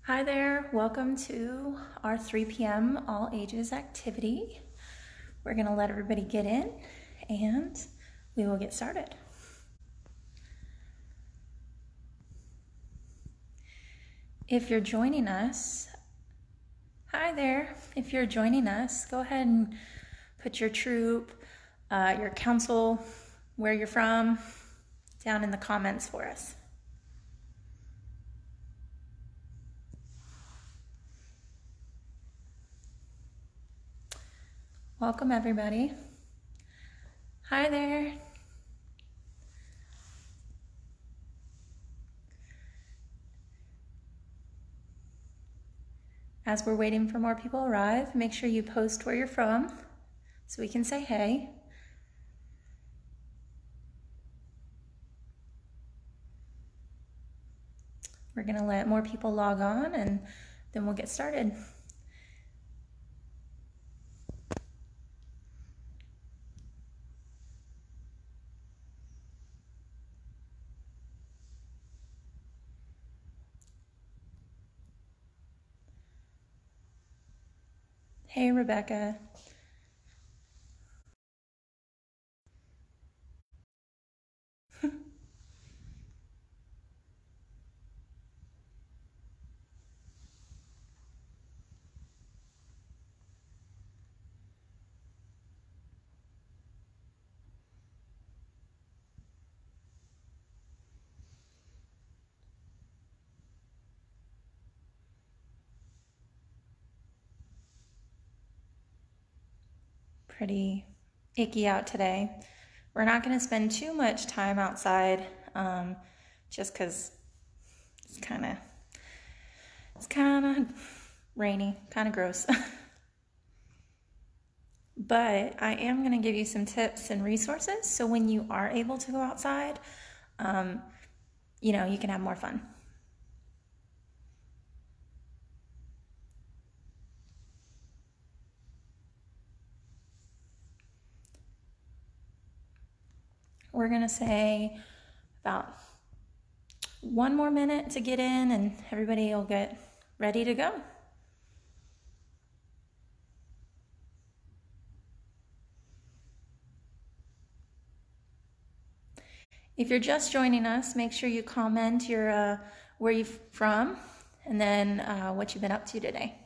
Hi there, welcome to our 3 p.m. all ages activity. We're gonna let everybody get in and we will get started. If you're joining us, hi there. If you're joining us, go ahead and put your troop, your council, where you're from, down in the comments for us. Welcome everybody. Hi there. As we're waiting for more people to arrive, make sure you post where you're from so we can say hey. We're gonna let more people log on and then we'll get started. Hey, Rebecca. Pretty icky out today. We're not going to spend too much time outside just because it's kind of rainy, kind of gross. But I am going to give you some tips and resources so when you are able to go outside, you can have more fun. We're going to say about 1 more minute to get in and everybody will get ready to go. If you're just joining us, make sure you comment your where you're from and then what you've been up to today.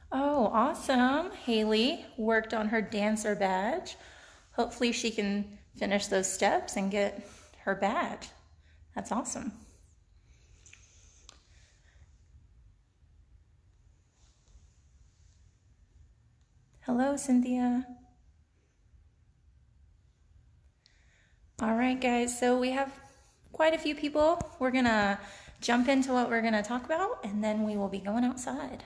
Oh, awesome. Haley worked on her dancer badge. Hopefully she can finish those steps and get her badge. That's awesome. Hello, Cynthia. All right, guys, so we have quite a few people. We're gonna jump into what we're gonna talk about and then we will be going outside.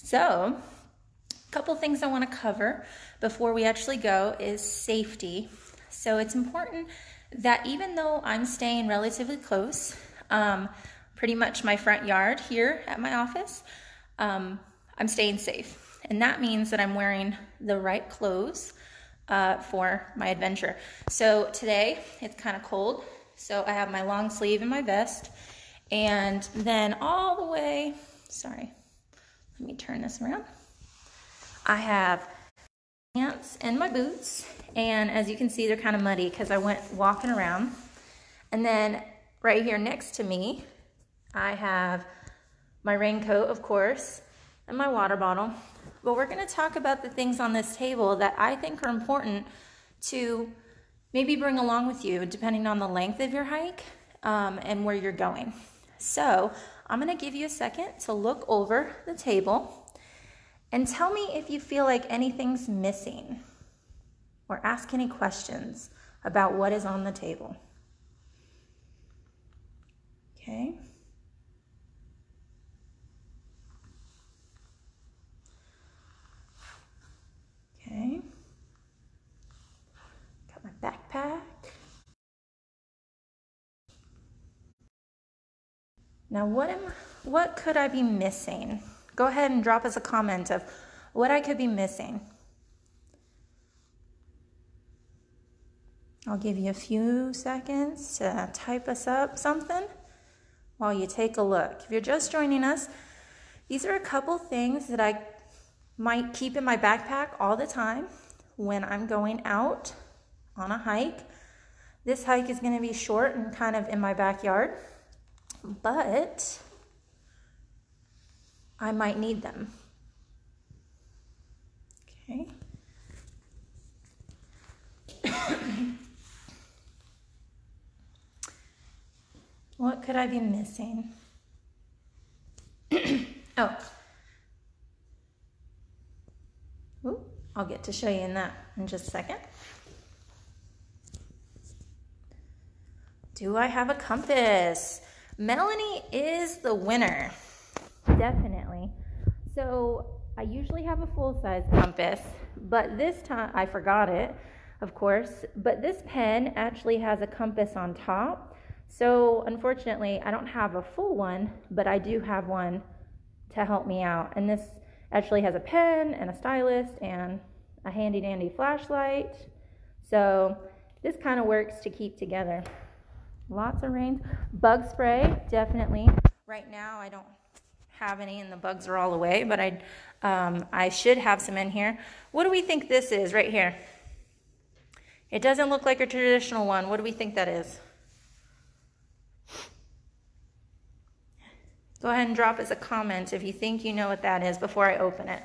So, a couple things I want to cover before we actually go is safety. So it's important that even though I'm staying relatively close, pretty much my front yard here at my office, I'm staying safe. And that means that I'm wearing the right clothes for my adventure. So today it's kind of cold, so I have my long sleeve and my vest, and then all the way, sorry, let me turn this around. I have pants and my boots, and as you can see, they're kind of muddy because I went walking around. And then right here next to me, I have my raincoat, of course, and my water bottle. But we're going to talk about the things on this table that I think are important to maybe bring along with you, depending on the length of your hike and where you're going. So I'm going to give you a second to look over the table and tell me if you feel like anything's missing or ask any questions about what is on the table. Okay. Okay. Got my backpack. Now, what could I be missing? Go ahead and drop us a comment of what I could be missing. I'll give you a few seconds to type us up something while you take a look. If you're just joining us, these are a couple things that I might keep in my backpack all the time when I'm going out on a hike. This hike is going to be short and kind of in my backyard, but I might need them. Okay. What could I be missing? Oh. Ooh, I'll get to show you in just a second. Do I have a compass? Melanie is the winner. Definitely. So I usually have a full-size compass, but this time I forgot it, of course. But this pen actually has a compass on top. So unfortunately, I don't have a full one, but I do have one to help me out. And this actually has a pen and a stylus and a handy dandy flashlight. So this kind of works to keep together. Lots of rain. Bug spray, definitely. Right now I don't have any and the bugs are all away, but I should have some in here. What do we think this is right here? It doesn't look like a traditional one. What do we think that is? Go ahead and drop us a comment if you think you know what that is before I open it.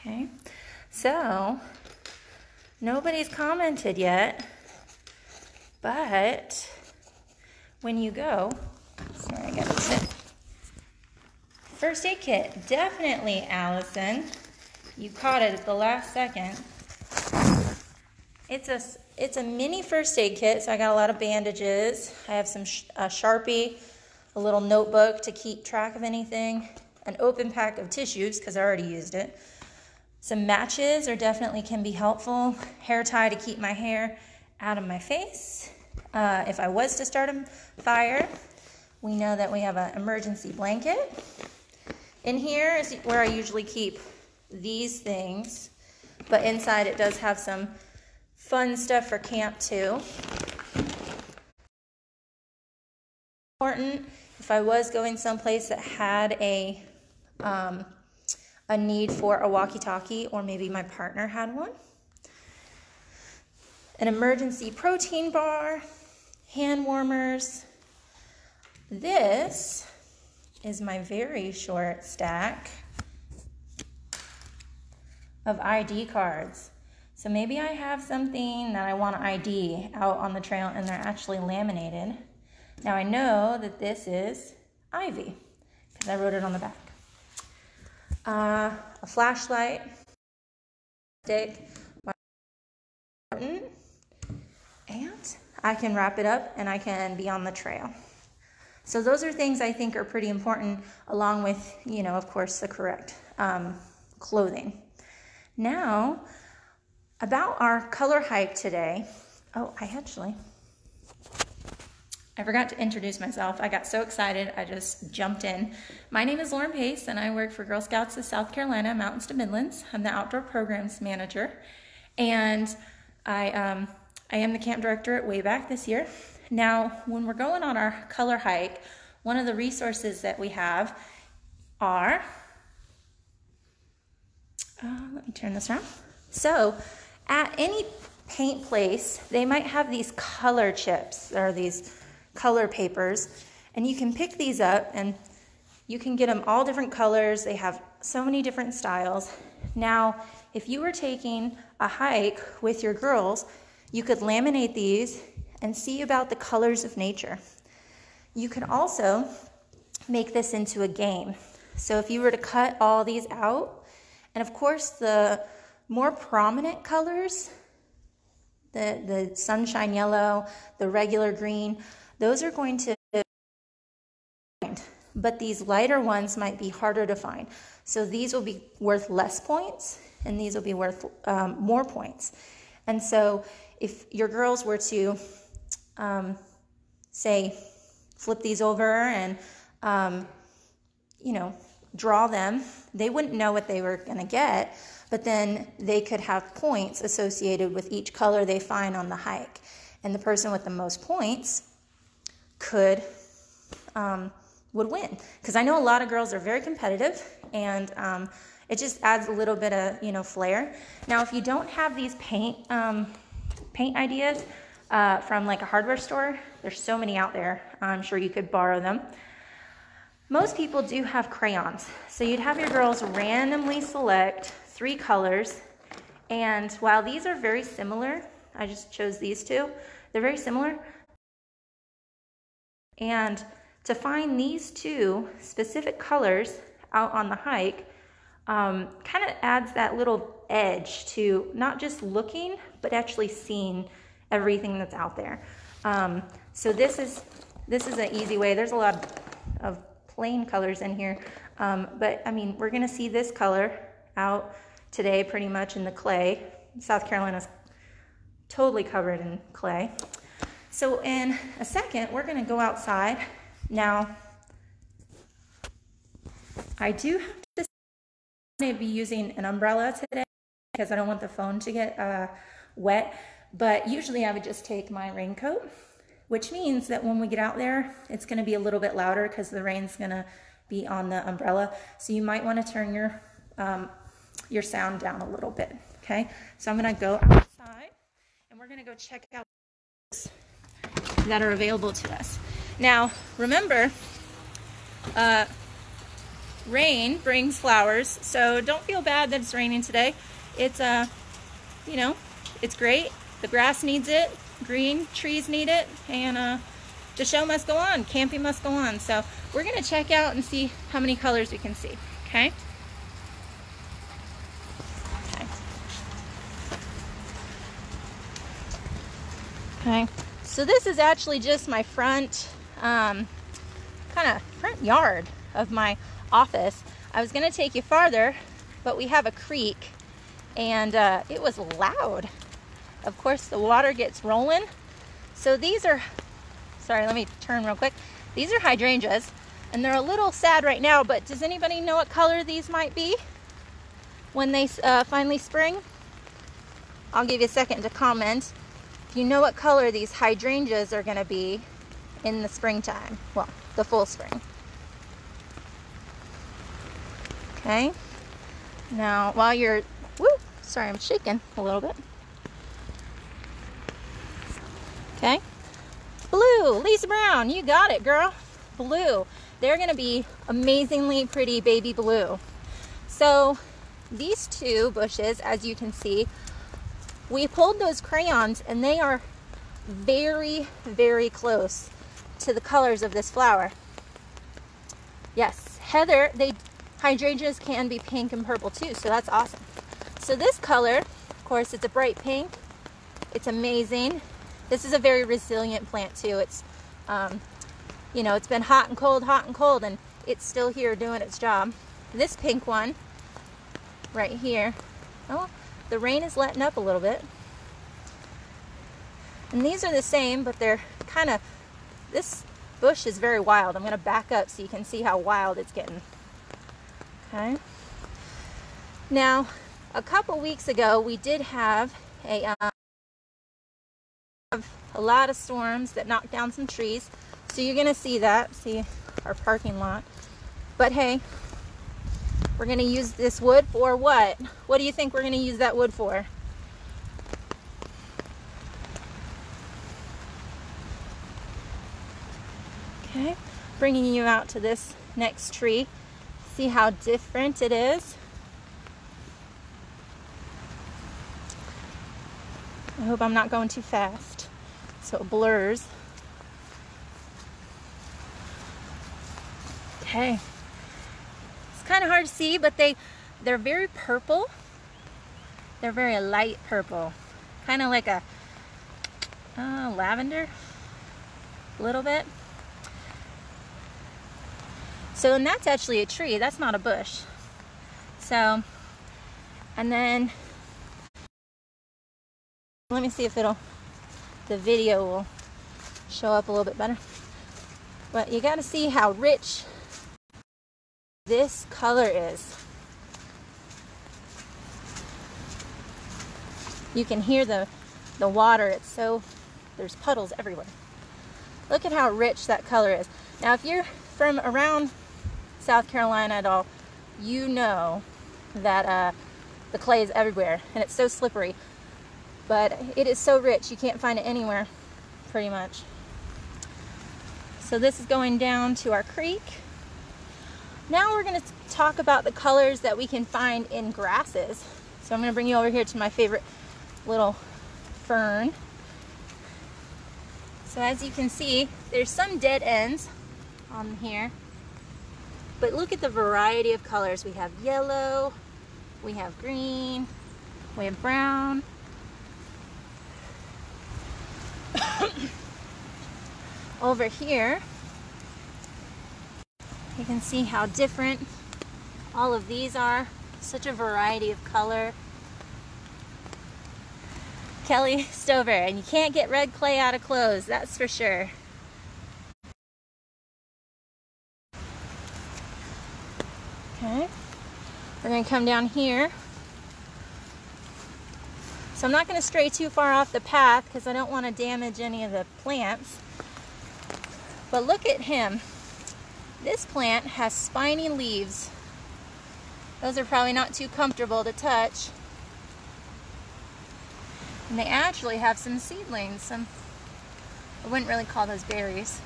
Okay, so nobody's commented yet, but when you go, sorry, I got to sit. First aid kit, definitely, Allison. You caught it at the last second. It's a mini first aid kit, so I got a lot of bandages. I have some Sharpie, a little notebook to keep track of anything, an open pack of tissues because I already used it. Some matches definitely can be helpful. Hair tie to keep my hair out of my face. If I was to start a fire, we know that we have an emergency blanket. In here is where I usually keep these things, but inside it does have some fun stuff for camp too. Important if I was going someplace that had a need for a walkie-talkie, or maybe my partner had one. An emergency protein bar, hand warmers. This is my very short stack of ID cards. So maybe I have something that I want to ID out on the trail and they're actually laminated. Now I know that this is Ivy because I wrote it on the back. A flashlight, stick, and I can wrap it up and I can be on the trail. So those are things I think are pretty important, along with, of course, the correct clothing. Now, about our color hike today. Oh, I forgot to introduce myself. I got so excited, I just jumped in. My name is Lauren Pace, and I work for Girl Scouts of South Carolina, Mountains to Midlands. I'm the outdoor programs manager, and I am the camp director at Wayback this year. Now, when we're going on our color hike, one of the resources that we have are, let me turn this around. So, at any paint place, they might have these color chips, or these color papers, and you can pick these up and you can get them all different colors. They have so many different styles. Now, if you were taking a hike with your girls, you could laminate these and see about the colors of nature. You could also make this into a game. So if you were to cut all these out, and of course the more prominent colors, the sunshine yellow, the regular green, those are going to but these lighter ones might be harder to find. So these will be worth less points, and these will be worth more points. And so if your girls were to, say, flip these over and, you know, draw them, they wouldn't know what they were going to get, but then they could have points associated with each color they find on the hike. And the person with the most points would win. Because I know a lot of girls are very competitive, and it just adds a little bit of, you know, flair. Now, if you don't have these paint ideas from like a hardware store, there's so many out there. I'm sure you could borrow them. Most people do have crayons. So you'd have your girls randomly select 3 colors. And while these are very similar, I just chose these 2. They're very similar. And to find these 2 specific colors out on the hike kind of adds that little edge to not just looking, but actually seeing everything that's out there. So this is an easy way. There's a lot of plain colors in here, but I mean, we're gonna see this color out today pretty much in the clay. South Carolina's totally covered in clay. So in a second, we're gonna go outside. Now, I do have to be using an umbrella today because I don't want the phone to get wet, but usually I would just take my raincoat, which means that when we get out there, it's gonna be a little bit louder because the rain's gonna be on the umbrella. So you might wanna turn your sound down a little bit, okay? So I'm gonna go outside and we're gonna go check out that are available to us. Now, remember, rain brings flowers, so don't feel bad that it's raining today. It's, you know, it's great. The grass needs it, green trees need it, and the show must go on, camping must go on. So we're gonna check out and see how many colors we can see, okay? Okay, so this is actually just my front, kind of front yard of my office. I was gonna take you farther, but we have a creek, and it was loud. Of course, the water gets rolling. So these are, sorry, let me turn real quick. These are hydrangeas, and they're a little sad right now, but does anybody know what color these might be when they finally spring? I'll give you a second to comment. If you know what color these hydrangeas are gonna be in the springtime, well, the full spring. Okay, now while you're, sorry, I'm shaking a little bit. Okay, blue, Lisa Brown, you got it, girl. Blue, they're gonna be amazingly pretty baby blue. So these 2 bushes, as you can see, we pulled those crayons and they are very, very close to the colors of this flower. Yes, heather, hydrangeas can be pink and purple too, so that's awesome. So this color, of course, it's a bright pink. It's amazing. This is a very resilient plant too. It's, you know, it's been hot and cold, and it's still here doing its job. This pink one, right here, oh, the rain is letting up a little bit. And these are the same, but they're kind of, this bush is very wild. I'm gonna back up so you can see how wild it's getting. Okay. Now, a couple weeks ago, we did have a lot of storms that knocked down some trees. So you're gonna see that, see our parking lot. But hey, we're gonna use this wood for what? What do you think we're gonna use that wood for? Okay, bringing you out to this next tree. See how different it is? I hope I'm not going too fast, so it blurs. Okay. It's kind of hard to see, but they're very purple. They're very light purple. Kind of like a lavender, a little bit. So, and that's actually a tree, that's not a bush. So, and then, let me see if the video will show up a little bit better. But you got to see how rich this color is. You can hear the water. It's so, there's puddles everywhere. Look at how rich that color is. Now, if you're from around South Carolina at all, you know that the clay is everywhere and it's so slippery. But it is so rich, you can't find it anywhere, pretty much. So this is going down to our creek. Now we're going to talk about the colors that we can find in grasses. So I'm going to bring you over here to my favorite little fern. So as you can see, there's some dead ends on here. But look at the variety of colors. We have yellow, we have green, we have brown. Over here, you can see how different all of these are. Such a variety of color. Kelly Stover, and you can't get red clay out of clothes, that's for sure. Okay, we're going to come down here. So I'm not going to stray too far off the path because I don't want to damage any of the plants. But look at him. This plant has spiny leaves. Those are probably not too comfortable to touch. And they actually have some seedlings. I wouldn't really call those berries.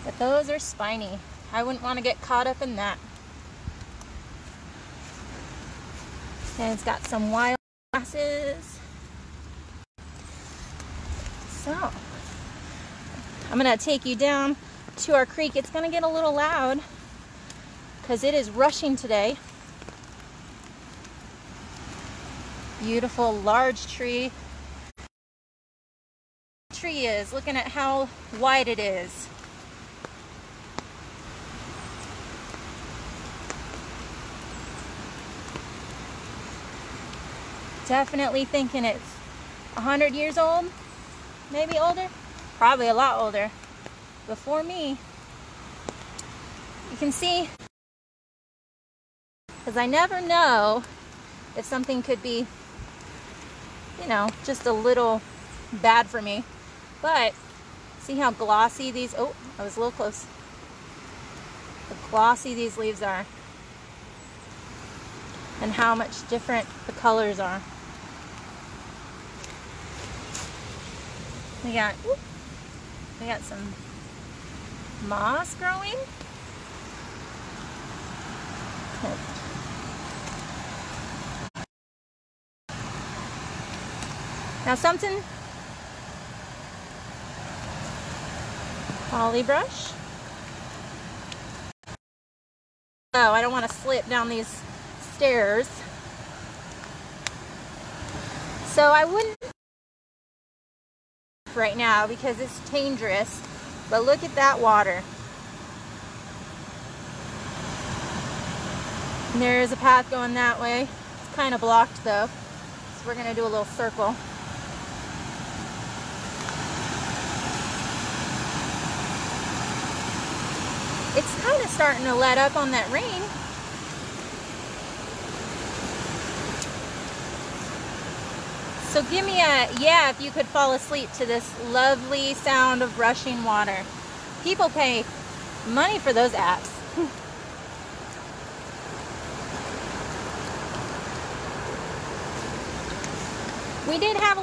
But those are spiny. I wouldn't want to get caught up in that. And it's got some wild grasses. So, I'm going to take you down to our creek. It's going to get a little loud because it is rushing today. Beautiful large tree. Tree is looking at how wide it is. Definitely thinking it's 100 years old, maybe older, probably a lot older before me. You can see, because I never know if something could be, you know, just a little bad for me. But see how glossy these, oh, I was a little close. How glossy these leaves are. And how much different the colors are. We got some moss growing. Now something, holly brush. Oh, I don't want to slip down these stairs. So I wouldn't right now because it's dangerous, but look at that water. And there is a path going that way. It's kind of blocked though, so we're going to do a little circle. It's kind of starting to let up on that rain. So give me a yeah if you could fall asleep to this lovely sound of rushing water. People pay money for those apps. We did have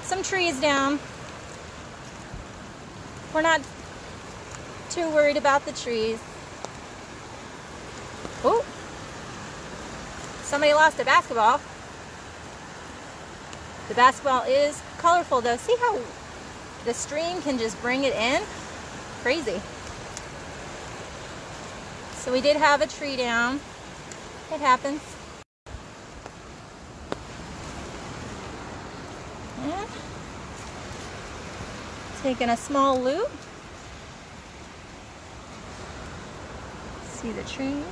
some trees down. We're not too worried about the trees. Oh, somebody lost a basketball. The basketball is colorful though. See how the stream can just bring it in? Crazy. So we did have a tree down. It happens. And taking a small loop. see the trees.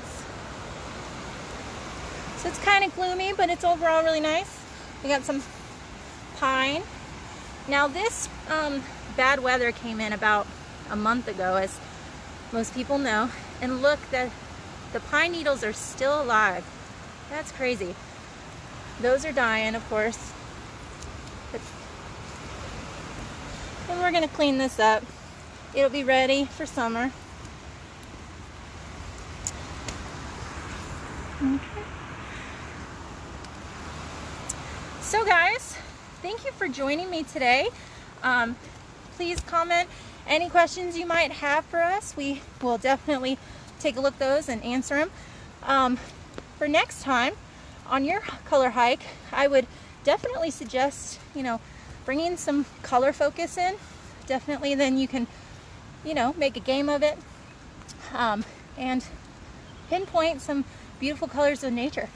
So it's kind of gloomy, but it's overall really nice. We got some pine. Now this bad weather came in about a month ago, as most people know, and look, the pine needles are still alive. That's crazy. Those are dying, of course. And we're gonna clean this up. It'll be ready for summer. Okay. So guys, thank you for joining me today. Please comment any questions you might have for us. We will definitely take a look at those and answer them. For next time on your color hike, I would definitely suggest, bringing some color focus in. Definitely, then you can, make a game of it and pinpoint some beautiful colors of nature.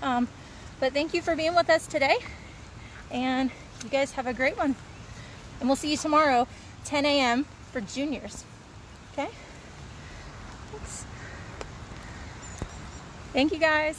But thank you for being with us today, and you guys have a great one. And we'll see you tomorrow, 10 a.m. for juniors. Okay? Thanks. Thank you guys.